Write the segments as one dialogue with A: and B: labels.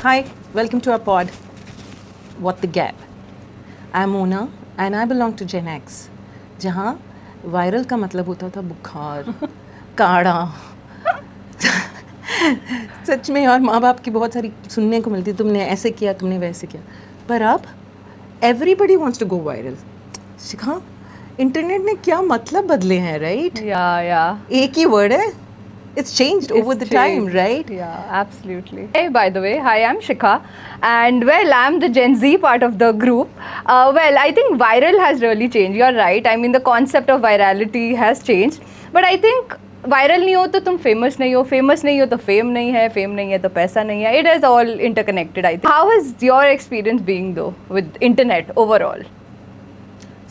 A: Hi, welcome to our pod, What the Gap. I'm Mona and I belong to Gen X, जहाँ viral का मतलब होता था बुखार, काढ़ा, सच में। और माँ बाप की बहुत सारी सुनने को मिलती, तुमने ऐसे किया, तुमने वैसे किया। पर अब everybody wants to go viral. Shikha, internet ने क्या मतलब बदले हैं, राइट?
B: Yeah.
A: एक ही वर्ड है, it's changed over the time, right?
B: Yeah, absolutely. Hey, by the way, hi, I'm Shikha, and well, I'm the Gen Z part of the group. Well, I think viral has really changed. You're right. I mean, the concept of virality has changed, but I think viral नहीं हो तो तुम famous नहीं हो, famous नहीं हो तो fame नहीं है, फेम नहीं है तो पैसा नहीं है. It is all interconnected, I think. How has your experience being though with internet overall?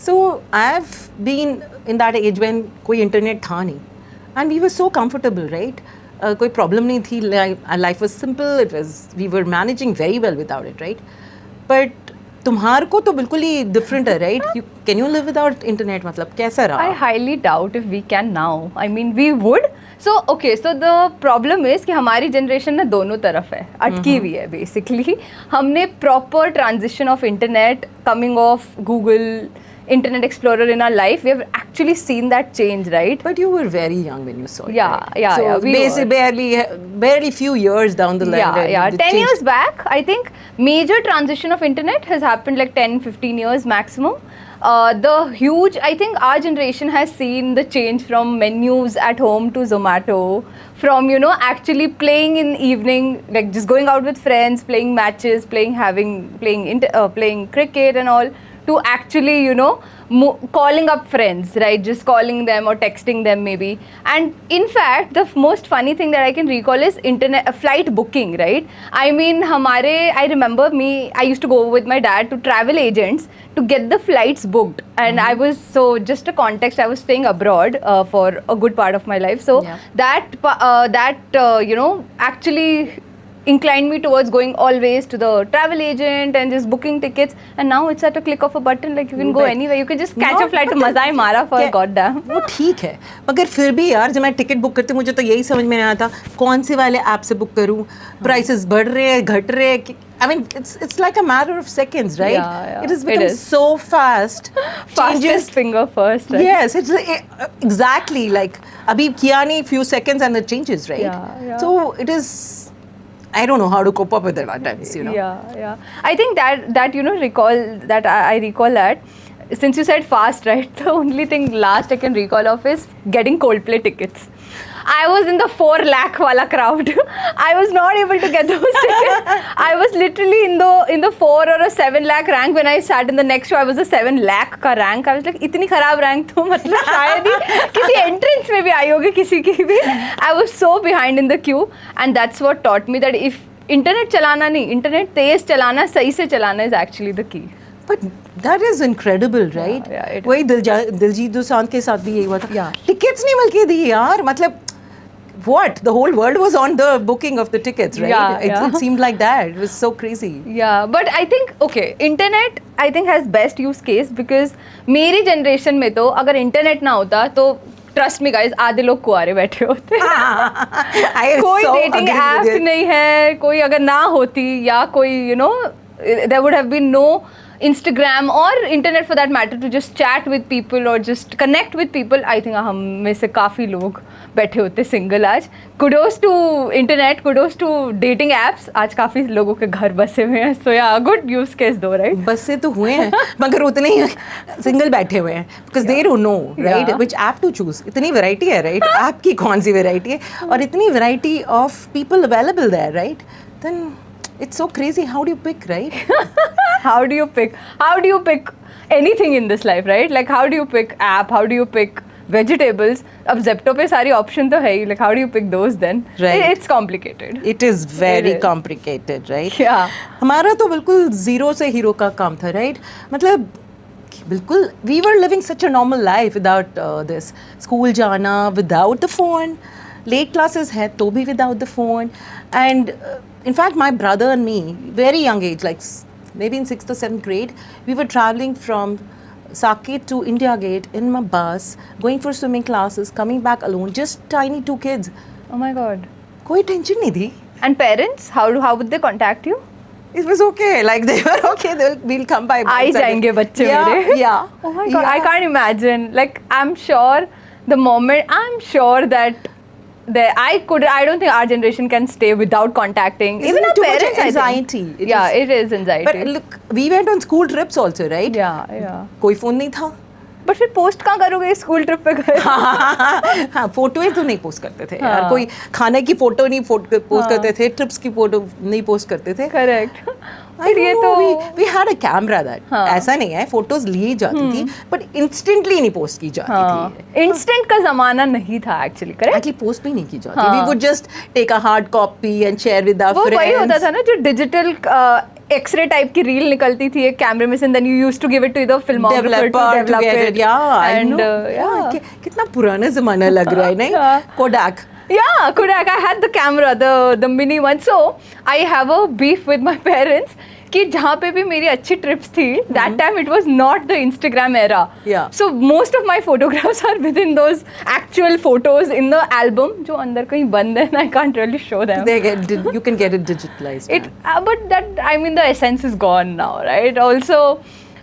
A: So I've been in that age when कोई इंटरनेट था नहीं, and we were so comfortable, right? कोई प्रॉब्लम नहीं थी, life was simple, we were managing very well without it, right? But तुम्हार को तो बिल्कुल ही different है, right? Can you live without internet? मतलब कैसा रहा?
B: I highly doubt if we can now. I mean, we would. So the problem is कि हमारी generation ना दोनों तरफ है, अटकी हुई है basically. हमने proper transition of internet coming off Google, Internet Explorer in our life. We have actually seen that change, right?
A: But you were very young when you saw it.
B: Yeah,
A: right?
B: yeah,
A: so
B: yeah. We
A: basically, barely few years down the line.
B: Yeah.
A: it
B: 10
A: changed.
B: years back, I think major transition of internet has happened like 10, 15 years maximum. I think our generation has seen the change from menus at home to Zomato, from, actually playing in evening, like just going out with friends, playing matches, playing cricket and all, to actually, calling up friends, right? Just calling them or texting them maybe. And in fact, the most funny thing that I can recall is flight booking, right? I mean, I remember I used to go with my dad to travel agents to get the flights booked. And I was, so just a context, I was staying abroad for a good part of my life. So actually inclined me towards going always to the travel agent and just booking tickets. And now it's at a click of a button, like you can go anywhere. You can just catch a flight to मजा ही मारा for goddamn.
A: वो ठीक है, मगर फिर भी यार जब मैं टिकट बुक करती हूँ मुझे तो यही समझ में नहीं आता कौन से वाले ऐप से बुक करूँ, प्राइसेस बढ़ रहे हैं, घट रहे हैं. I mean, it's like a matter of seconds, right?
B: Yeah.
A: It has become so fast.
B: Fastest finger first, right?
A: Yes, it's exactly like अभी किया नहीं, few seconds and it changes, right?
B: Yeah.
A: So it is. I don't know how to cope up with it at times,
B: Yeah. I think that I recall that. Since you said fast, right? The only thing last I can recall of is getting Coldplay tickets. I was in the 4 lakh wala crowd. I was not able to get those tickets. I was literally in the 4 or a 7 lakh rank. When I sat in the next show, I was a 7 lakh का rank. I was like, इतनी खराब rank तो मतलब शायद ही किसी entrance में भी आई होगी किसी की भी. I was so behind in the queue, and that's what taught me that if internet चलाना नहीं, internet तेज चलाना, सही से चलाना is actually the key.
A: But that is incredible, right?
B: Yeah,
A: वही दिलजीत दोसांझ के साथ भी यही हुआ था.
B: Yeah.
A: Tickets नहीं मिल के दी यार, मतलब what? The whole world was on the booking of the tickets, right?
B: Yeah.
A: It seemed like that. It was so crazy.
B: Yeah, but I think, internet I think has best use case because मेरी generation में तो अगर internet ना होता तो trust me guys आधे लोग कुआरे बैठे होते. कोई डेटिंग ऐप नहीं है, कोई अगर ना होती या कोई there would have been no Instagram or internet for that matter to just chat with people or just connect with people. I think हम में से काफ़ी लोग बैठे होते सिंगल आज. Kudos to internet, kudos to dating apps. आज काफ़ी लोगों के घर बसे हुए हैं. So yeah, good use case though, right?
A: बसे तो हुए हैं मगर उतने ही सिंगल बैठे हुए हैं because they don't know, right? Which app to choose. इतनी वैरायटी है, right? ऐप की कौन सी वैरायटी है और इतनी variety of people available there, right? Then it's so crazy. How do you pick, right?
B: How do you pick anything in this life, right? Like how do you pick app? How do you pick vegetables? अब Zepto पे सारी option तो है ही. Like how do you pick those then?
A: Right.
B: It's complicated.
A: It is very complicated, right?
B: Yeah.
A: हमारा तो बिल्कुल zero से hero का काम था, right? मतलब बिल्कुल we were living such a normal life without this. School जाना without the phone. Late classes है तो भी without the phone. And in fact, my brother and me, very young age, like maybe in 6th or 7th grade, we were traveling from Saket to India Gate in my bus, going for swimming classes, coming back alone, just tiny 2 kids.
B: Oh my God.
A: कोई tension नहीं थी.
B: And parents, how would they contact you?
A: It was okay. Like they were okay. We'll come by.
B: आई जाएंगे बच्चे मेरे.
A: Yeah.
B: Oh my god, I can't imagine. Like I'm sure the moment I'm sure that I don't think our generation can stay without contacting.
A: Isn't
B: Even
A: it
B: our
A: too much
B: parents,
A: anxiety?
B: I think. Yeah, it is anxiety.
A: But look, we went on school trips also, right?
B: yeah.
A: कोई phone नहीं था.
B: But फिर post कहाँ करोगे school trip पे गए?
A: हाँ, फोटोएं तो नहीं पोस्ट करते थे यार. कोई खाने की फोटो नहीं पोस्ट करते थे. ट्रिप्स की फोटो नहीं पोस्ट करते थे.
B: करेक्ट.
A: ये तो we had a camera that ऐसा नहीं है, फोटोज ली जाती थी बट इंस्टेंटली नहीं पोस्ट की जाती थी.
B: इंस्टेंट का जमाना नहीं था एक्चुअली. करेक्ट.
A: एक्चुअली पोस्ट भी नहीं की जाती. We would just take a hard copy and share with our friends.
B: वो वही होता था ना जो डिजिटल एक्सरे टाइप की रील निकलती थी एक कैमरे में से, then you used to give it to the filmographer to develop it.
A: And कितना पुराना जमाना लग रहा है नहीं. Kodak.
B: Yeah, Kodak. I had the camera, the mini one. So I have a beef with my parents कि जहाँ पे भी मेरी अच्छी trips थी, that time it was not the Instagram era.
A: Yeah.
B: So most of my photographs are within those actual photos in the album जो अंदर कहीं बंद है and I can't really show them.
A: You can get it digitalized.
B: But that, I mean, the essence is gone now, right? Also,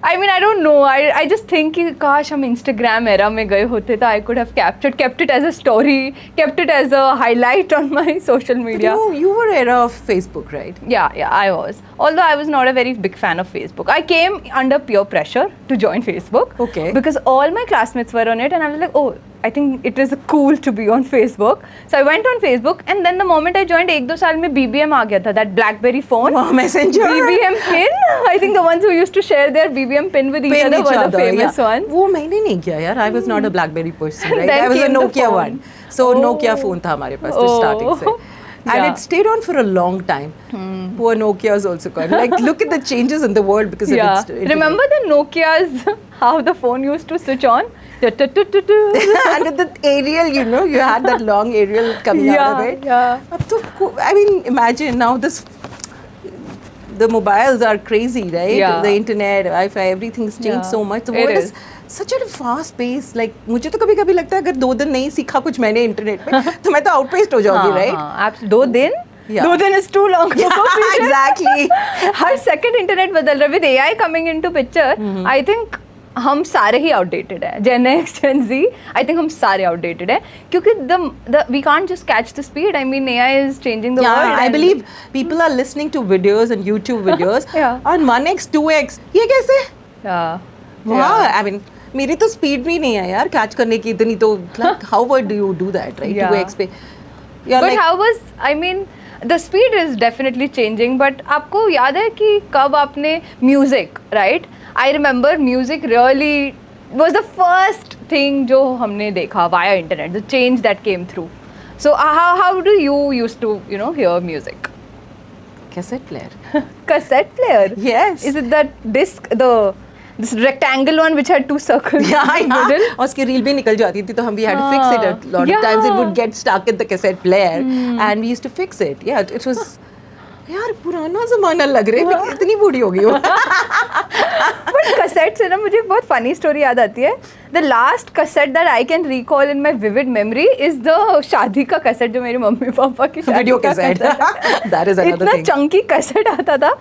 B: I mean, I don't know. I just think कि काश हम Instagram era में गए होते तो I could have kept it as a story, kept it as a highlight on my social media.
A: You were era of Facebook, right?
B: Yeah, I was. Although I was not a very big fan of Facebook. I came under peer pressure to join Facebook.
A: Okay.
B: Because all my classmates were on it and I was like, oh, I think it is cool to be on Facebook. So I went on Facebook and then the moment I joined, 1-2 साल में BBM आ गया था, that BlackBerry phone.
A: Wow, Messenger.
B: BBM pin. I think the ones who used to share their BBM pin with each other were the famous ones.
A: वो मैंने नहीं किया यार. I was not a BlackBerry person, right?
B: Then
A: I was a
B: came the
A: Nokia
B: phone.
A: one. So Nokia phone था हमारे पास तो starting से. And
B: Yeah.
A: it stayed on for a long time. Poor Nokia's also gone. Like, look at the changes in the world because of
B: Yeah.
A: it.
B: Remember the Nokias, how the phone used to switch on?
A: And with the aerial, you had that long aerial coming out of it.
B: Yeah.
A: अब तो, I mean, imagine now the mobiles are crazy, right?
B: Yeah.
A: The internet, Wi-Fi, everything's changed
B: Yeah.
A: so much. The
B: It
A: world
B: is.
A: is such a fast pace. Like, मुझे तो कभी-कभी लगता है अगर 2 दिन नहीं सीखा कुछ मैंने इंटरनेट पे तो मैं तो आउटपेस्ट हो जाऊंगी, right?
B: 2 दिन?
A: Yeah.
B: 2 दिन is too long.
A: Exactly.
B: Her second internet बदल रहा है. With AI coming into picture, I think हम सारे ही outdated है. Gen X, Gen Z, I think हम सारे outdated है क्योंकि we can't just catch the speed. I mean, AI is changing the world.
A: I believe people are listening to videos and YouTube videos
B: Yeah.
A: on 1x, 2x. ये कैसे?
B: Yeah.
A: Wow, I mean, मेरी तो speed भी नहीं है यार catch करने की इतनी तो. How would you do that, right?
B: Yeah.
A: 2x पे. You're
B: But
A: like,
B: how was, I mean, the speed is definitely changing. But आपको याद है कि कब आपने music, right? I remember music really was the first thing जो हमने देखा via internet. The change that came through. So how do you used to hear music?
A: cassette player.
B: Cassette player.
A: Yes.
B: Is it that disc, this rectangle one which had 2 circles
A: Yeah,
B: in the
A: yeah.
B: middle?
A: और उसकी reel भी निकल जाती थी तो हम we had to fix it a lot of times. It would get stuck in the cassette player and we used to fix it. Yeah, it was. यार पुराना जमाना लग रहा है. मैं इतनी बूढ़ी हो गई हूँ.
B: But cassette से ना मुझे एक बहुत funny story याद आती है. The last cassette that I can recall in my vivid memory is the शादी का cassette जो मेरे मम्मी पापा की शादी
A: Video
B: का
A: cassette.
B: cassette.
A: That is another
B: इतना
A: thing.
B: chunky cassette आता था.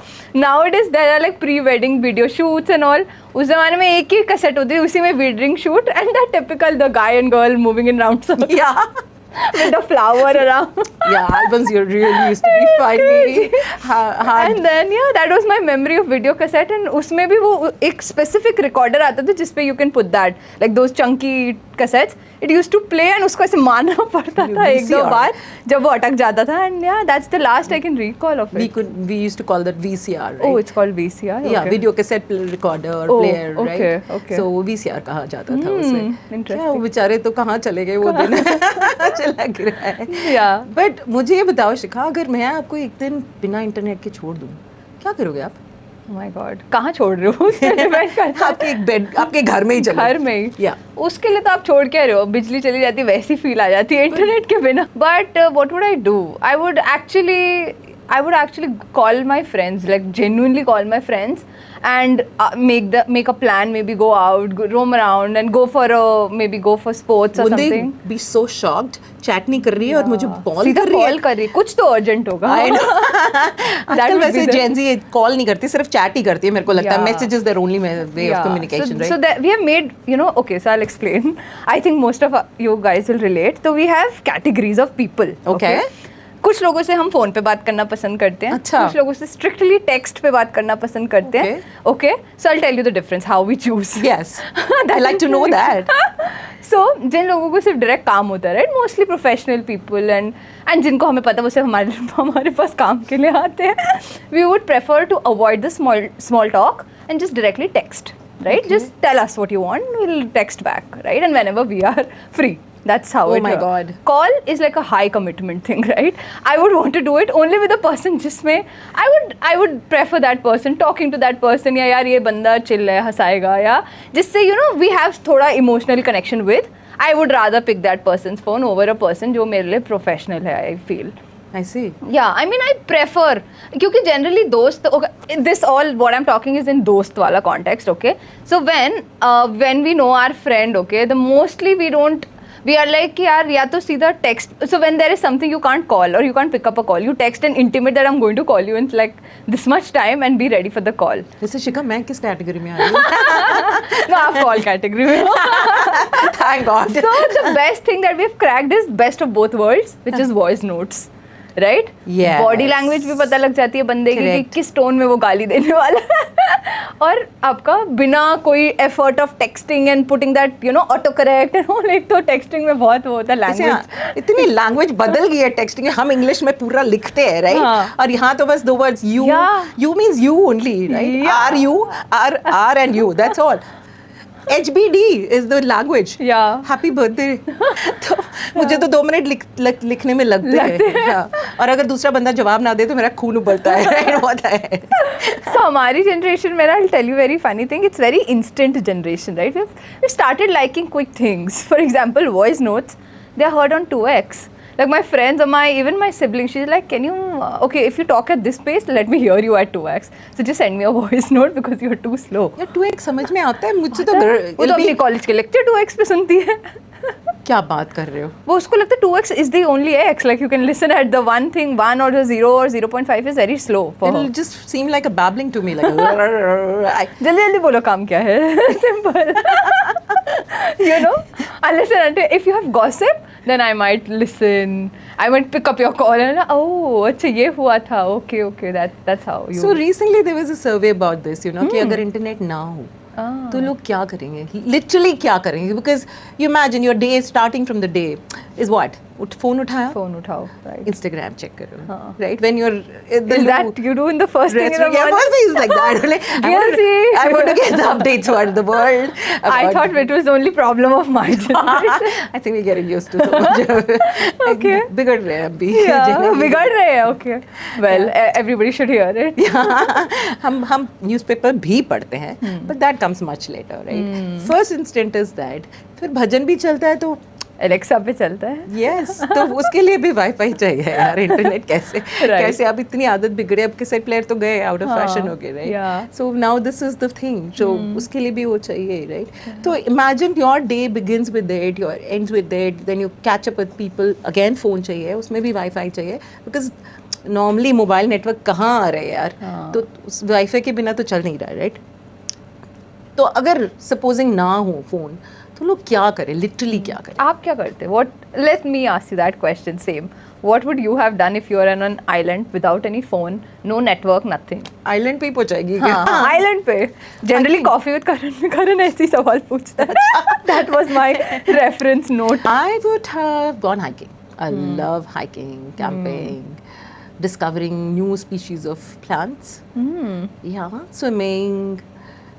B: Nowadays there are like pre-wedding video shoots and all. उस जमाने में एक ही cassette होती थी, उसी में wedding shoot and that typical the guy and girl moving in round circles
A: Yeah.
B: with the flower around.
A: Yeah, albums really used to be funny. Hard.
B: And then that was my memory of video cassette and उसमें भी वो एक specific recorder आता था जिसपे you can put that like those chunky cassettes. It used to play and उसको ऐसे मारना पड़ता था 1-2 बार जब वो अटक जाता था and that's the last I can recall of it.
A: We used to call that VCR, right?
B: Oh, it's called VCR.
A: Yeah,
B: okay.
A: video cassette recorder or
B: Oh,
A: player,
B: okay,
A: right?
B: okay.
A: So VCR कहा जाता था उसे.
B: interesting.
A: क्या वो बेचारे तो कहाँ चले गए वो दिन. लग रहा है.
B: Yeah.
A: But मुझे ये बताओ शिखा, अगर मैं आपको एक दिन बिना इंटरनेट के छोड़ दूँ, क्या करोगे आप?
B: Oh my God, कहाँ छोड़ रहे हो? उससे depend करता है.
A: आपके एक बेड, आपके घर में ही चलो.
B: घर में ही.
A: Yeah.
B: उसके लिए तो आप छोड़ के रहे हो, बिजली चली जाती है वैसी फील आ जाती है इंटरनेट के बिना. But what would I do? I would actually I would actually call my friends, like genuinely call my friends, and make a plan. Maybe go out, roam around, and go for sports or
A: Would they
B: something.
A: be so shocked? Chat नहीं कर रही है और मुझे call
B: सीधा
A: कर रही है.
B: कॉल कर रही है. कुछ तो urgent होगा.
A: I know. आजकल
B: would be
A: वैसे
B: the-
A: Gen Z कॉल नहीं करती, सिर्फ चैट ही करती है. मेरे को लगता है
B: Yeah.
A: Message is there only way of communication,
B: so
A: right?
B: that we have made, okay, so I'll explain. I think most of you guys will relate. So we have categories of people.
A: Okay.
B: कुछ लोगों से हम phone पे बात करना पसंद करते हैं.
A: अच्छा.
B: कुछ लोगों से स्ट्रिक्टली टेक्स्ट पे बात करना पसंद करते हैं. Okay. So I'll tell you the difference how we choose.
A: Yes. I like to know that.
B: So जिन लोगों को सिर्फ डायरेक्ट काम होता है, right, mostly professional people and जिनको हमें पता है वो सिर्फ हमारे पास काम के लिए आते हैं, we would prefer to avoid the small talk and just directly text, right? Just tell us what you want, we'll text back, right? And whenever we are free. That's how
A: Oh
B: it
A: my God.
B: Call is like a high commitment thing, right? I would want to do it only with a person जिसमें I would prefer that person, talking to that person, या यार ये बंदा chill है, हंसाएगा, या जिससे we have थोड़ा emotional connection with. I would rather pick that person's phone over a person जो मेरे लिए professional है, I feel.
A: I see.
B: Yeah, I mean I prefer, क्योंकि generally दोस्त, okay, this all what I'm talking is in दोस्त वाला context, okay? So when we know our friend, okay, the mostly we are like कि यार या तो सीधा text. So when there is something you can't call or you can't pick up a call, you text and intimate that I'm going to call you in like this much time and be ready for the call.
A: जैसे शिखा, मैं किस category में आ रही हूँ?
B: No, आप call category में हो.
A: Thank God.
B: So the best thing that we've cracked is best of both worlds, which is voice notes. Right,
A: Yes.
B: Body language भी पता लग जाती है बंदे की कि
A: Correct.
B: किस टोन में वो गाली देने वाला है और आपका बिना कोई effort of texting and putting that auto correct and all. एक तो टेक्सटिंग में बहुत वो होता है लैंग्वेज.
A: इतनी लैंग्वेज बदल गई है टेक्सटिंग. हम इंग्लिश में पूरा लिखते हैं, राइट?
B: हाँ.
A: और यहाँ तो बस दो words, you you means you only, right?
B: Yeah.
A: R U, R and U, that's all. HBD is the language.
B: Yeah.
A: Happy birthday. तो मुझे तो 2 मिनट लिखने में लगते हैं. हाँ. और अगर दूसरा बंदा जवाब ना दे तो मेरा खून उबलता है, right? होता है.
B: So हमारी जनरेशन में, I'll tell you very funny thing, it's very instant generation, right? We've started liking quick things. For example, voice notes, they are heard on 2x. Like my friends or even my siblings, she's like, can you, okay, if you talk at this pace, let me hear you at 2x. So just send me a voice note because you're too slow.
A: यार 2x समझ में आता है मुझे तो.
B: वो तो अपनी कॉलेज के लेक्चर 2x पे सुनती है.
A: क्या बात कर रहे हो?
B: वो उसको लगता है 2x is the only x. Like you can listen at the one thing, 1 or the 0 or 0.5 is very slow for her.
A: It'll just seem like a babbling to me, like.
B: जल्दी जल्दी बोलो काम क्या है. Simple. Unless and until if you have gossip, then I might listen. I might pick up your call and oh, अच्छा ये हुआ था. Okay, that's how you.
A: So recently there was a survey about this, कि अगर internet ना हो तो लोग क्या करेंगे, लिटरली क्या करेंगे? Because you imagine your day starting from the day is what? Phone उठाया,
B: फोन उठाओ, right?
A: इंस्टाग्राम चेक करो, right? When you are
B: Is that you do in the first thing in the morning?
A: Yeah, it's like that.
B: Guilty.
A: I want to get the updates about the world.
B: I thought it was the only problem of my generation.
A: I think we're getting used to so much.
B: Okay.
A: बिगड़ रहे हैं अभी.
B: Yeah, बिगड़ रहे हैं. Okay. Well, everybody should hear it.
A: हम newspaper भी पढ़ते हैं, but that comes much later, right? First instant is that. फिर भजन भी चलता है तो
B: Alexa पे चलता है.
A: यस तो उसके लिए भी वाईफाई चाहिए यार. इंटरनेट कैसे कैसे अब इतनी आदत बिगड़े. अब कैसेट प्लेयर तो गए, आउट ऑफ फैशन हो गए, right? So now this is the thing जो उसके लिए भी वो चाहिए, राइट? तो imagine your day begins with it, your ends with it, then you catch up with people. Again phone चाहिए, उसमें भी वाईफाई चाहिए, बिकॉज नॉर्मली मोबाइल नेटवर्क कहाँ आ रहे हैं यार. तो उस वाईफाई के बिना तो चल नहीं रहा है, राइट? तो अगर सपोजिंग ना हो फोन तो लोग क्या करें, लिटरली क्या करें?
B: आप क्या करते? What? Let me ask you that question. Same. What would you have done if you were on an island without any phone, no network, nothing?
A: Island पे ही पहुंचाएगी.
B: हाँ, island पे. Generally, coffee with Karan ऐसी सवाल पूछता है. That was my reference note.
A: I would have gone hiking. I love hiking, camping, discovering new species of plants. Yeah, swimming.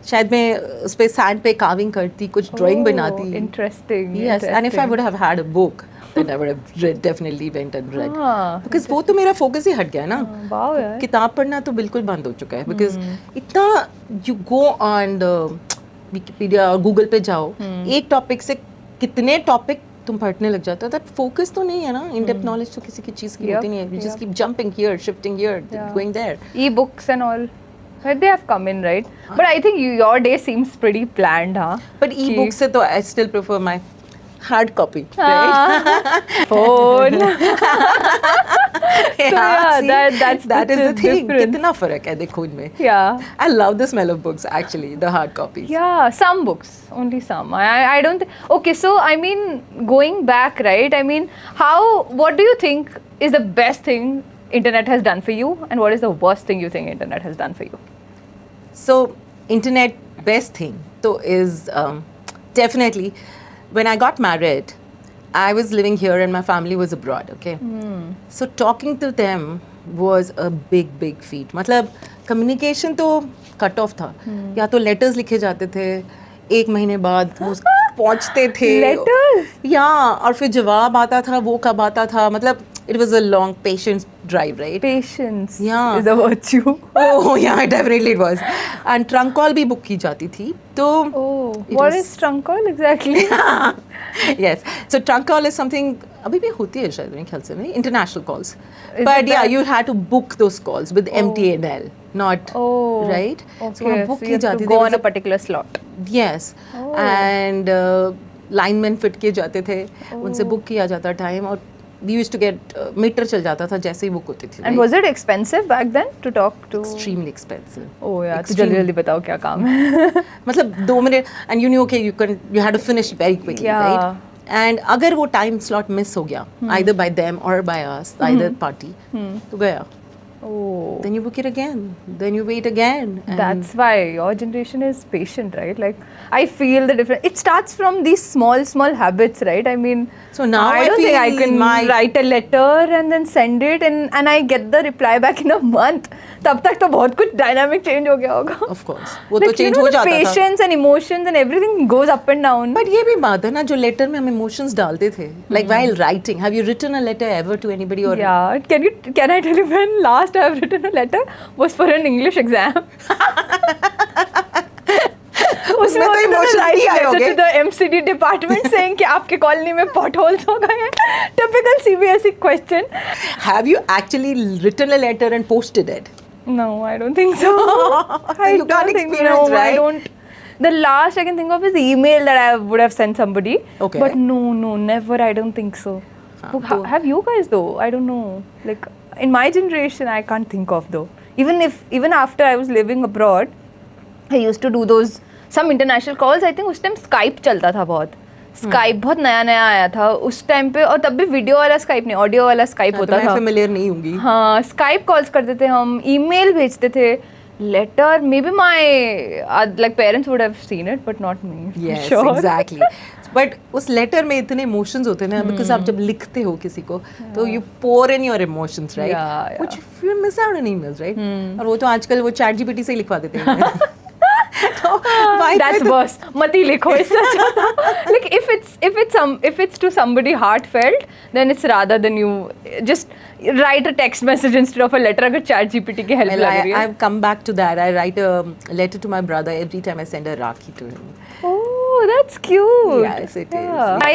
A: शायद मैं उस पे सैंड पे कार्विंग करती, कुछ ड्राइंग बनाती.
B: Interesting.
A: Yes, and if I would have had a book, then I would have definitely went and read. Because वो तो मेरा फोकस ही हट गया ना.
B: Wow, यार.
A: किताब पढ़ना तो बिल्कुल बंद हो चुका है. Because इतना you go on the Wikipedia और Google पे जाओ, एक टॉपिक से कितने टॉपिक तुम पढ़ने लग जाते हो, दैट फोकस तो नहीं है ना, इन डेप्थ नॉलेज तो किसी की चीज़ की होती नहीं है, you just keep jumping here, shifting here, going there.
B: E-books and all. But they have come in, right? But I think your day seems pretty planned, huh?
A: But e-books से तो I still prefer my hard copy.
B: Phone.
A: See,
B: that is
A: the thing.
B: difference.
A: कितना फर्क है देखो इनमें.
B: Yeah.
A: I love the smell of books actually, the hard copies.
B: Yeah, some books, only some. I don't. Okay, so I mean, going back, right? I mean, what do you think is the best thing internet has done for you, and what is the worst thing you think internet has done for you?
A: So internet best thing so is definitely when I got married, I was living here and my family was abroad. Okay, so talking to them was a big feat. मतलब communication तो cut off था. या तो letters लिखे जाते थे, एक महीने बाद वो पहुंचते थे.
B: Letters?
A: या और फिर जवाब आता था, वो कब आता था, मतलब it was a long patient drive, right?
B: Patience
A: Yeah.
B: is a virtue.
A: Oh yeah, definitely it was. And trunk call भी book की जाती थी. तो
B: Oh,
A: it
B: what
A: was-
B: is trunk call exactly?
A: yes, so trunk call is something अभी भी होती है शायद मेरे ख्याल से नहीं, international calls.
B: Is
A: But
B: it
A: yeah,
B: that?
A: you had to book those calls with MTNL, not
B: Oh,
A: right.
B: Okay,
A: So वहाँ book
B: so
A: की
B: you have
A: जाती
B: to
A: थी.
B: go
A: There
B: on
A: was
B: a particular slot.
A: yes,
B: Oh.
A: and linemen fit किए जाते थे, उनसे
B: Oh.
A: book किया जाता time और we used to get meter चल जाता था जैसे ही book होती थी.
B: And
A: right?
B: was it expensive back then to talk to?
A: Extremely expensive.
B: Oh yeah, तो
A: Extreme.
B: जल्दी बताओ क्या काम है?
A: मतलब 2 minute and you knew okay you had to finish very quickly,
B: Yeah.
A: right? And अगर वो time slot miss हो गया either by them or by us, either party, तो गया.
B: Oh.
A: Then you book it again. Then you wait again. And
B: That's why your generation is patient, right? Like I feel the difference. It starts from these small habits, right? I mean,
A: So now
B: I
A: I
B: don't think I
A: feel
B: can
A: my-
B: write a letter and then send it and I get the reply back in a month. तब तक तो बहुत कुछ dynamic change हो गया होगा.
A: of course वो तो
B: Like, you
A: change
B: know,
A: हो
B: the
A: जाता था.
B: patience and emotions and everything goes up and down.
A: But ये भी बात है ना जो letter में हम emotions डालते थे. Like while writing, have you written a letter ever to anybody or?
B: Yeah, can I tell you when last I have written a letter was for an English exam.
A: उसमें तो emotions भी आए होंगे.
B: to the MCD department saying कि आपके colony में potholes हो गए हैं. Typical CBSE question.
A: Have you actually written a letter and posted it?
B: No, I don't think so. I
A: You can't
B: don't think
A: experience,
B: no, I
A: right?
B: don't. The last I can think of is email that I would have sent somebody.
A: Okay.
B: But no, never. I don't think so. Have you guys though? I don't know. Like in my generation, I can't think of though. Even after I was living abroad, I used to do those some international calls. I think उस time Skype चलता था बहुत. Skype बहुत नया आया था उस time पे और तब भी वीडियो वाला Skype नहीं ऑडियो वाला Skype होता
A: मैं
B: था.
A: familiar नहीं होंगी.
B: हाँ स्काइप कॉल्स करते थे हम ईमेल भेजते थे letter maybe my like parents would have seen it but not me
A: Yes, exactly. But उस letter में इतने emotions होते हैं ना because आप जब लिखते हो किसी को तो you pour in your emotions, right?
B: Yeah.
A: Which you miss out on emails, right? और वो तो आजकल वो ChatGPT से ही लिखवा देते हैं. तो why
B: That's
A: तो-
B: worse. मत ही लिखो इससे अच्छा तो like if it's to somebody heartfelt then it's rather than you just write a text message instead of a letter अगर ChatGPT की help
A: Well,
B: लग रही है.
A: I've come back to that. I write a letter to my brother every time I send a Rakhi to him.
B: Oh, that's cute.
A: Yes, it is.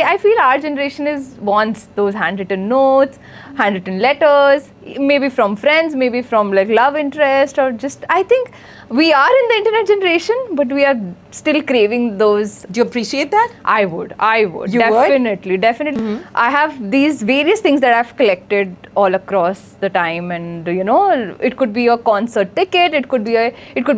B: I feel our generation wants those handwritten notes, handwritten letters, maybe from friends, maybe from like love interest, or just I think we are in the internet generation, but we are still craving those.
A: Do you appreciate that?
B: I would
A: You would?
B: definitely. I have these various things that I've collected all across the time, and you know, it could be a concert ticket, it could be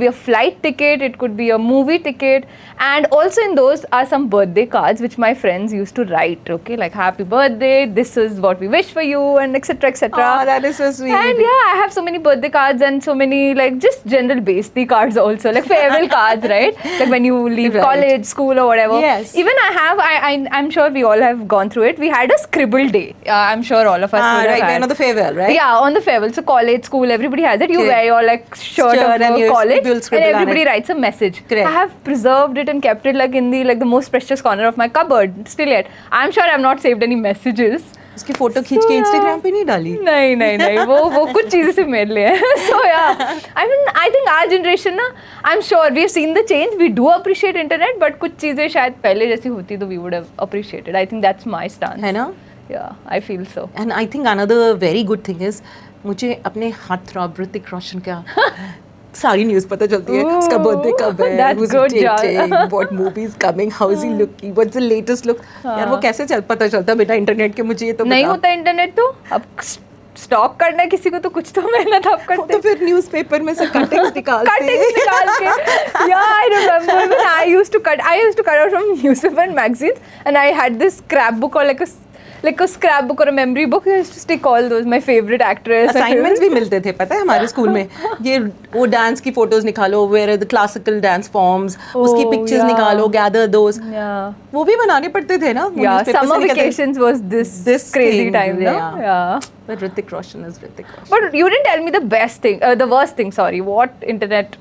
B: a flight ticket, it could be a movie ticket, and also in those are some birthday cards which my friends used to write. Okay, like happy birthday, this is what we wish for you, and etc. etc.
A: Oh, that is so sweet.
B: And yeah, I have so many birthday cards and so many like just general besti cards also, like farewell cards, right? Like when you leave
A: Right.
B: college, school or whatever.
A: Yes.
B: Even I'm sure we all have gone through it. We had a scribble day. I'm sure all of us would
A: Right,
B: have had.
A: kind of the farewell, right?
B: Yeah, on the farewell. So college, school, everybody has it. You
A: Okay.
B: wear your like shirt
A: Shirt
B: of
A: and
B: your
A: you
B: college, and
A: scribble on
B: everybody
A: it.
B: writes a message.
A: Correct.
B: I have preserved it and kept it like in the most precious corner of my cupboard still yet. I'm sure I've not saved any messages.
A: उसकी photo खींच के Instagram पे नहीं डाली?
B: नहीं वो कुछ चीजें से मेरे लिए है. So yeah, I mean I think our generation ना, I'm sure we have seen the change. We do appreciate internet, but कुछ चीजें शायद पहले जैसी होती तो we would have appreciated. I think that's my stance.
A: है ना?
B: Yeah, I feel so.
A: And I think another very good thing is मुझे अपने heartthrob ऋतिक रोशन का सारी न्यूज़ पता चलती है. उसका बर्थडे कब है,
B: That's
A: who's
B: good,
A: dating, what movie is coming, how is he looking, what's the latest look. यार वो कैसे पता चलता बेटा इंटरनेट के, मुझे ये तो
B: नहीं
A: बता.
B: होता इंटरनेट तो अब स्टॉक करना है किसी को तो कुछ तो मेहनत आप करते
A: तो फिर न्यूज़पेपर में से कटिंग्स निकालते
B: कटिंग्स निकाल के. Yeah, I remember when I used to cut out from newspaper and magazines, and I had this scrapbook or like a scrapbook or a memory book. I used to stick all those, my favorite actress.
A: Assignments भी मिलते थे पता है हमारे school में. ये वो dance की फोटोज निकालो, where are the classical dance forms, उसकी पिक्चर्स
B: yeah.
A: निकालो, गैदर दोस.
B: Yeah.
A: वो भी बनाने पड़ते थे ना. वो
B: Yeah,
A: newspaper से
B: summer
A: निकलते-
B: vacations was this crazy
A: thing,
B: time,
A: no?
B: Yeah.
A: But Hrithik Roshan is Hrithik Roshan.
B: But you didn't tell me the worst thing, sorry. What internet?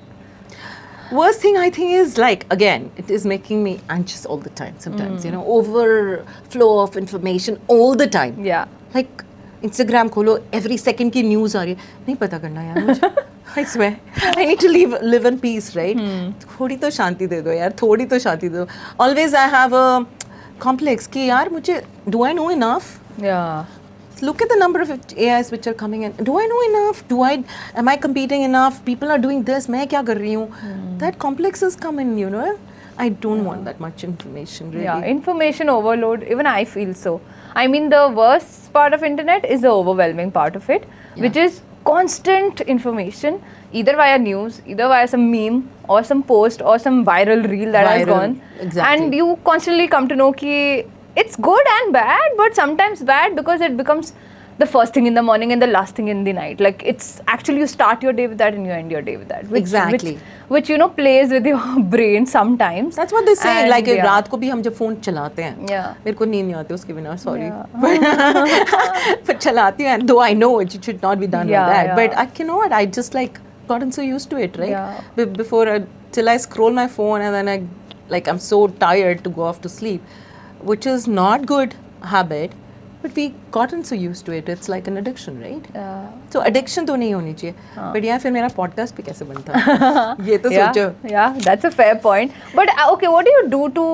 A: Worst thing I think is like, again, it is making me anxious all the time sometimes, you know, overflow of information all the time.
B: Yeah.
A: Like Instagram खोलो, every second की news आ रही है. नहीं पता करना यार मुझे. I swear. I need to live in peace, right? थोड़ी तो शांति दे दो यार, थोड़ी तो शांति दे दो. Always I have a complex कि यार मुझे, do I know enough?
B: Yeah.
A: Look at the number of AIs which are coming in. Do I know enough? Am I competing enough? People are doing this. मैं क्या कर रही हूँ? That complex is coming, you know. I don't want that much information, really.
B: Yeah, information overload. Even I feel so. I mean, the worst part of internet is the overwhelming part of it, which is constant information, either via news, either via some meme or some post or some viral reel that has
A: Viral,
B: gone.
A: exactly.
B: And you constantly come to know ki it's good and bad, but sometimes bad because it becomes the first thing in the morning and the last thing in the night. Like it's actually you start your day with that and you end your day with that.
A: Exactly.
B: Which you know plays with your brain sometimes.
A: That's what they say.
B: And
A: Like
B: yeah.
A: रात को भी हम जब phone चलाते हैं,
B: Yeah.
A: मेरे को नींद नहीं आती उसके बिना, sorry. But चलाती हूँ, and though I know it should not be done
B: Yeah,
A: like that,
B: yeah.
A: but I cannot. I just like gotten so used to it, right?
B: Yeah.
A: Before till I scroll my phone and then I'm so tired to go off to sleep, which is not good habit. But we gotten so used to it. It's like an addiction, right?
B: Yeah.
A: So addiction तो नहीं होनी चाहिए. But यार फिर मेरा podcast भी कैसे बनता? ये तो सोचो.
B: Yeah, that's a fair point. But okay, what do you do to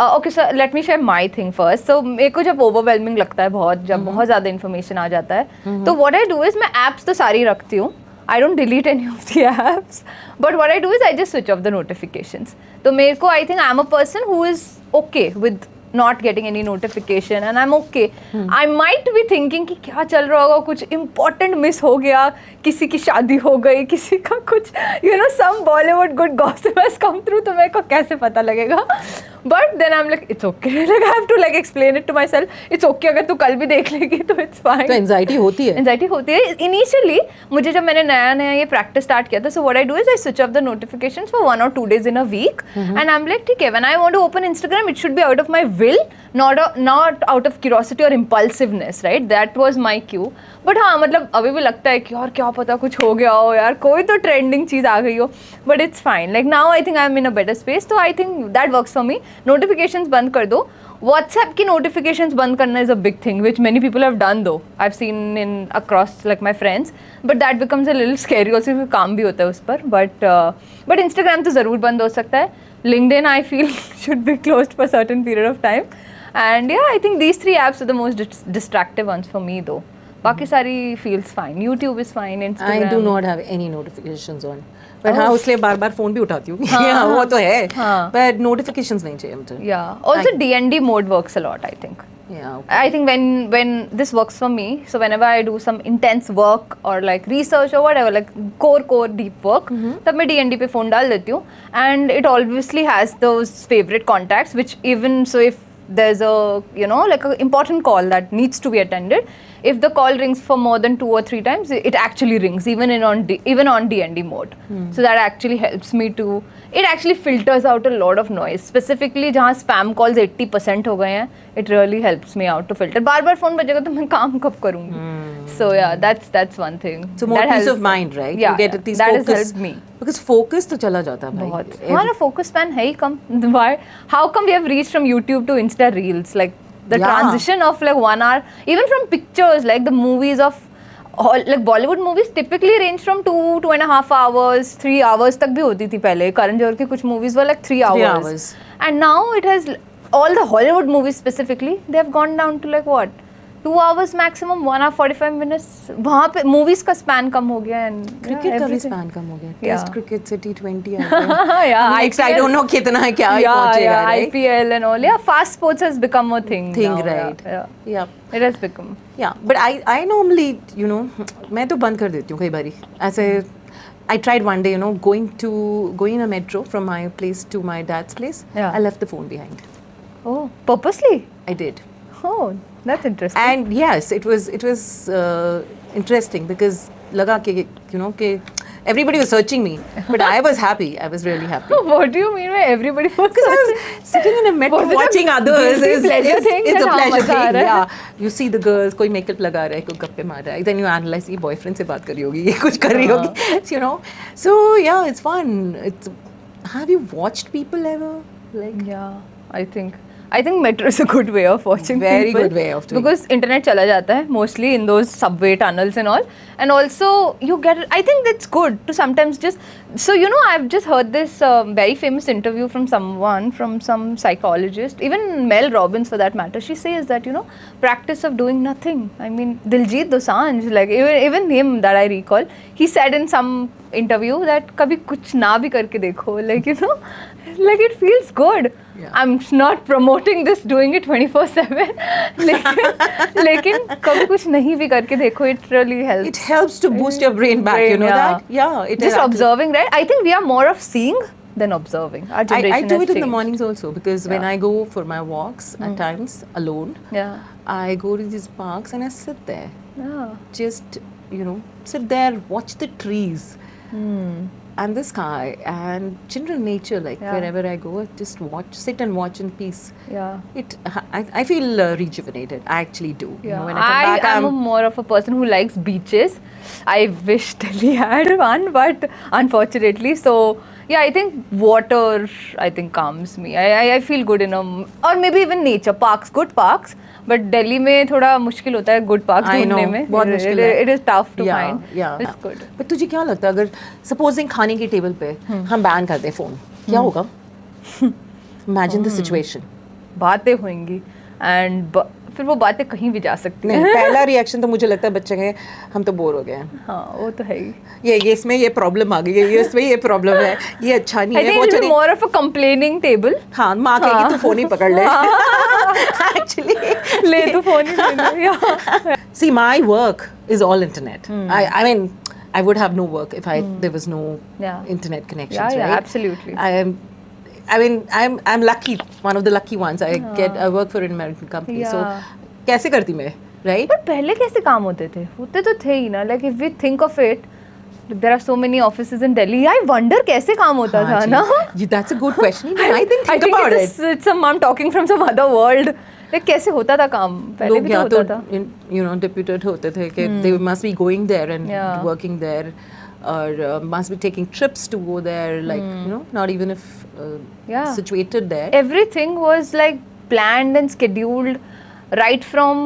B: okay, so let me share my thing first. So मेरे को जब overwhelming लगता है बहुत, जब बहुत ज़्यादा information आ जाता है, तो what I do is मैं apps तो सारी रखती हूँ. I don't delete any of the apps. But what I do is I just switch off the notifications. तो मेरे को I think I'm a person who is okay with not getting any notification and I'm okay. I might be thinking कि क्या चल रहा होगा, कुछ important miss हो गया, किसी की शादी हो गई, किसी का कुछ, you know, some Bollywood good gossip has come through, तो मेरे को कैसे पता लगेगा? But then I'm like, it's okay. Like I have to like explain it to myself. It's okay अगर तू कल भी देख लेगी तो it's fine.
A: तो anxiety होती है.
B: Anxiety होती है. Initially मुझे जब मैंने नया ये practice start किया था, so what I do is I switch off the notifications for 1 or 2 days in a week, and I'm like, ठीक है, when I want to open Instagram, it should be out of my will, not out of curiosity or impulsiveness, right? That was my cue. But हाँ मतलब अभी भी लगता है कि यार क्या पता कुछ हो गया हो यार, कोई तो trending चीज़ आ गई हो. But it's fine. Like now I think I'm in a better space, so I think that works for me. Notifications बंद कर दो. WhatsApp की notifications बंद करना is a big thing, which many people have done though. I've seen in across like my friends, but that becomes a little scary also क्योंकि काम भी होता है उस पर. But Instagram तो ज़रूर बंद हो सकता है. LinkedIn I feel should be closed for a certain period of time. And yeah, I think these 3 apps are the most distractive ones for me though. बाकी सारी feels fine. YouTube is fine. Instagram.
A: I do not have any notifications on. But हाँ उसलिए बार-बार phone भी उठाती हूँ. हाँ वो तो है. But notifications नहीं चाहिए मुझे.
B: Yeah. Also DND mode works a lot, I think.
A: Yeah. Okay.
B: I think when this works for me, so whenever I do some intense work or like research or whatever, like core deep work, तब मैं DND पे phone डाल देती हूँ, and it obviously has those favorite contacts, which even so if there's a like an important call that needs to be attended, if the call rings for more than 2 or 3 times, it actually rings even on DND mode. So that actually helps me to. It actually filters out a lot of noise. Specifically, जहाँ spam calls 80% हो गए हैं, it really helps me out to filter. बार-बार phone बजेगा तो मैं काम कब करूँगी? So yeah, that's one thing.
A: So more peace of mind, right?
B: Yeah,
A: you get at least
B: that
A: focus.
B: has helped me.
A: Because focus तो चला जाता है भाई.
B: बहुत. हमारा focus span है ही कम. Why? How come we have reached from YouTube to Insta Reels? Like The
A: Yeah.
B: transition of like 1 hour, even from pictures, like the movies of like Bollywood movies typically range from 2.5 hours, 3 hours तक भी होती थी पहले. Karan Johar की कुछ movies were like 3 hours. And now it has, all the Hollywood movies specifically, they have gone down to like what? 2 hours maximum, 1 hour 45 minutes. वहाँ पे movies का span कम हो गया and
A: क्रिकेट का भी स्पैन कम हो गया. टेस्ट क्रिकेट से T20 आ गया.
B: yeah,
A: I don't know कितना है क्या पहुंचेगा, right?
B: IPL and all. Yeah, fast sports has become a thing now,
A: right?
B: Yeah. It has become.
A: Yeah, but I normally, you know, मैं तो बंद कर देती हूँ कई बारी. ऐसे I tried one day, you know, going in a metro from my place to my dad's place.
B: Yeah.
A: I left the phone behind.
B: Oh, purposely?
A: I did.
B: Oh, that's interesting.
A: And yes, it was interesting because लगा कि, you know, कि everybody was searching me, but I was happy. I was really happy.
B: What do you mean by everybody was
A: Because I was sitting in a metro
B: Was it a
A: watching others.
B: guilty pleasure thing?
A: It's a
B: हाँ,
A: pleasure
B: मजा आ
A: thing.
B: रहा है.
A: Yeah, you see the girls, कोई makeup लगा रहा है, कोई गप्पे मार रहा है. Then you analyze, ये boyfriend से बात कर रही होगी, ये कुछ कर रही होगी. You know, so yeah, it's fun. Have you watched people ever? Like,
B: Yeah, I think metro is a good way of watching
A: Very
B: people.
A: good way of doing
B: because internet चला जाता है mostly in those subway tunnels and all, and also you get, I think that's good to sometimes just, so you know, I've just heard this very famous interview from someone, from some psychologist, even Mel Robbins for that matter. She says that, you know, practice of doing nothing. I mean, Diljit Dosanjh, like even him that I recall, he said in some interview that कभी कुछ ना भी करके देखो, like, you know, like it feels good.
A: Yeah.
B: I'm not promoting this, doing it 24/7. लेकिन कभी कुछ नहीं भी करके देखो, it really helps.
A: it helps to boost your brain back. You know that? Yeah. It
B: Just
A: is
B: observing, right? I think we are more of seeing than observing. Our
A: I
B: generation
A: do
B: has
A: it in the
B: changed.
A: mornings also because when
B: Yeah.
A: I go for my walks at times alone,
B: Yeah.
A: I go to these parks and I sit there.
B: Yeah.
A: Just, you know, sit there, watch the trees and the sky and general nature, like
B: Yeah.
A: wherever I go, I just sit and watch in peace.
B: Yeah.
A: I feel rejuvenated. I actually do. You know, when I
B: I
A: come back,
B: am more of a person who likes beaches. I wish Delhi had one, but unfortunately, so yeah, I think water, I think, calms me. I feel good in or maybe even nature parks, good parks. But Delhi में थोड़ा मुश्किल होता है good parks
A: I know,
B: ढूंढने में.
A: बहुत मुश्किल है.
B: It is tough to
A: Yeah,
B: find.
A: yeah.
B: It's good.
A: But तुझे क्या लगता है अगर supposing खाने की टेबल पे हम बैन कर दें फोन, क्या होगा? Imagine the situation.
B: बातें होंगी and फिर वो बातें कहीं भी जा सकती हैं.
A: नहीं, पहला रिएक्शन तो मुझे लगता है बच्चे के हम तो बोर हो गए हैं.
B: हाँ, वो तो है ही.
A: ये इसमें ये प्रॉब्लम आ गई है, ये इसमें ये प्रॉब्लम है, ये अच्छा नहीं
B: I
A: है,
B: think
A: वो
B: it
A: अच्छा
B: will be
A: नहीं.
B: more of a complaining table.
A: हाँ, माँ कहेगी तू फोन ही पकड़ ले. Actually,
B: ले तो फोन ही ले ले. Yeah.
A: see, my work is all internet. I mean, I would have no work if there was no
B: Yeah.
A: internet connections,
B: Yeah,
A: right?
B: absolutely.
A: I'm lucky, one of the lucky ones. I work for an American company. So
B: Yeah.
A: कैसे करती मैं, right?
B: पर पहले कैसे काम होते थे? होते तो थे ही ना. Like if we think of it, there are so many offices in Delhi. I wonder कैसे काम होता था ना?
A: That's a good question. Even I didn't think about it.
B: it's some, I'm talking from some other world. Like कैसे होता था काम? पहले
A: लोग
B: भी
A: या
B: तो
A: तो
B: होता था.
A: you know deputed होते थे कि they must be going there and
B: Yeah.
A: working there, or must be taking trips to go there, like you know, not even if
B: Yeah.
A: situated there.
B: Everything was like planned and scheduled, right from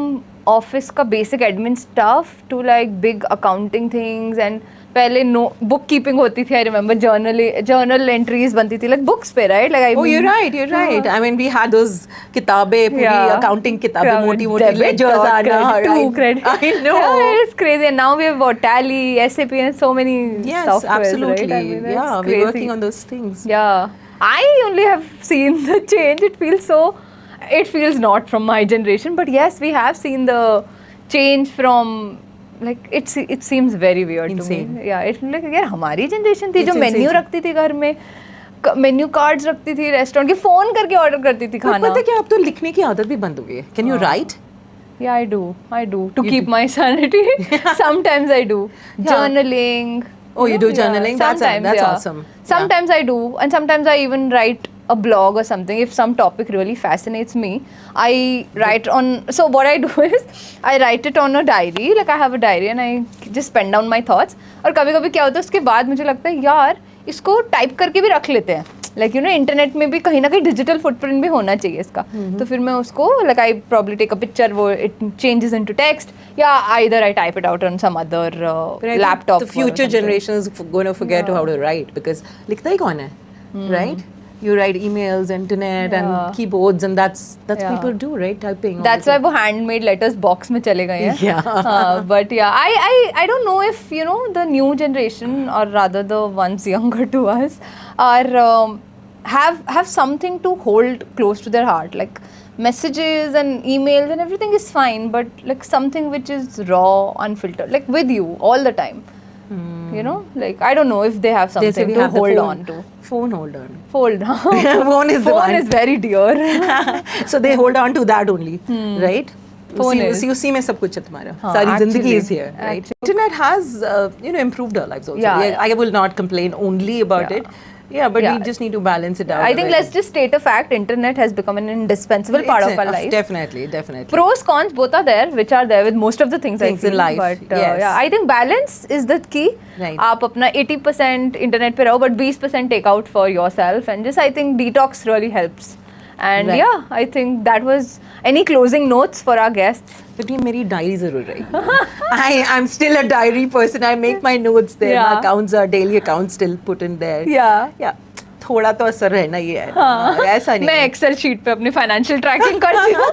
B: office का basic admin stuff to like big accounting things. And पहले no bookkeeping होती थी. I remember journal entries बनती थी like books पे, right? Like
A: Oh, you're right. I mean, we had those किताबें, पूरी
B: Yeah.
A: accounting किताबें,
B: Credit,
A: मोटी-मोटी
B: debit,
A: ledgers
B: or
A: आना,
B: credit,
A: right?
B: credit.
A: I know.
B: Yeah, it's crazy. And now we have what, Tally, SAP, and so many
A: Yes,
B: softwares,
A: absolutely.
B: right? I mean, that's
A: Yeah,
B: crazy.
A: we're working on those things.
B: Yeah. I only have seen the change. It feels not from my generation, but yes, we have seen the change from, like, it seems very weird
A: Insane.
B: to me. Yeah, it's like, यार हमारी generation थी
A: It's
B: जो menu
A: insane.
B: रखती थी घर में, menu cards रखती थी रेस्टोरेंट के, फोन करके ऑर्डर करती थी
A: पर
B: खाना.
A: पता है क्या, अब तो लिखने की आदत भी बंद हो गई है. Can you write?
B: Yeah, I do to keep my sanity. Sometimes I do.
A: Yeah.
B: Journaling.
A: Oh, you do journaling? That's
B: Sometimes,
A: awesome.
B: Sometimes I do, and sometimes I even write a blog or something. If some topic really fascinates me, I write on. So what I do is I write it on a diary. Like I have a diary and I just pen down my thoughts. और कभी-कभी क्या होता है उसके बाद मुझे लगता है यार इसको टाइप करके भी रख लेते हैं. लाइक यू नो इंटरनेट में भी कहीं ना कहीं डिजिटल फुटप्रिंट भी होना चाहिए इसका. तो फिर मैं उसको like I probably take a picture, वो इट चेंजेस इनटू टेक्स्ट, या either I type it out on some other laptop.
A: The future generations going to forget how to write because लिखता ही कौन है, right? You write emails, internet, and keyboards, and that's people do, right? Typing.
B: That's why वो handmade letters box में चले गए हैं.
A: Yeah.
B: But yeah, I don't know if you know the new generation, or rather the ones younger to us, are have something to hold close to their heart, like messages and emails and everything is fine, but like something which is raw, unfiltered, like with you all the time. You know, like I don't know if they have
A: Jैसे
B: something
A: we
B: to
A: have the
B: hold
A: phone-
B: on to.
A: Phone holder.
B: Fold.
A: Phone is the
B: Phone
A: one.
B: is very dear.
A: So they hold on to that only, right?
B: Phone is.
A: उसी में सब कुछ है तुम्हारा.
B: हाँ,
A: सारी जिंदगी
B: actually,
A: is here, right? Internet has improved our lives also.
B: Yeah.
A: I will not complain only about
B: Yeah.
A: it. Yeah, but
B: Yeah.
A: we just need to balance it out.
B: I
A: a
B: think
A: bit.
B: let's just state a fact: internet has become an indispensable part of our life.
A: Definitely, definitely.
B: Pros, cons, both are there, which are there with most of the things
A: Things
B: I feel.
A: in life,
B: But
A: yes.
B: yeah, I think balance is the key.
A: Right.
B: आप अपना 80% internet पे रहो, but 20% take out for yourself, and just I think detox really helps. And
A: Right.
B: yeah, I think that was. Any closing notes for our guests?
A: But ये मेरी diary जरूर रहेगी. I'm still a diary person. I make my notes there.
B: Yeah.
A: My accounts are daily accounts still put in there.
B: Yeah.
A: Yeah. थोड़ा तो असर रहना ही है. ऐसा नहीं.
B: मैं एक्सेल शीट पे अपनी फाइनेंशियल ट्रैकिंग करती हूँ,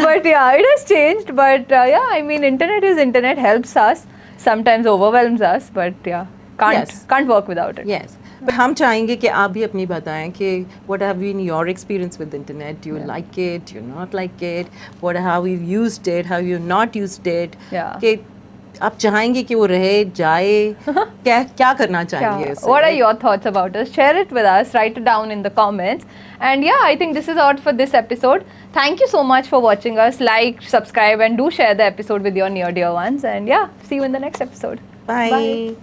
B: बट या it has changed, but yeah I mean internet helps us, sometimes overwhelms us, but yeah can't work without it.
A: Yes. But हम चाहेंगे कि आप भी अपनी बताएं कि what have been your experience with internet? Do you like it? Do you not like it? How you used it? How you not used it?
B: Yeah.
A: कि आप चाहेंगे कि वो रहे जाए, क्या करना चाहेंगे
B: Yeah.
A: उससे,
B: What are
A: right?
B: your thoughts about us? Share it with us. Write it down in the comments. And yeah, I think this is all for this episode. Thank you so much for watching us. Like, subscribe, and do share the episode with your near dear ones. And yeah, see you in the next episode.
A: Bye.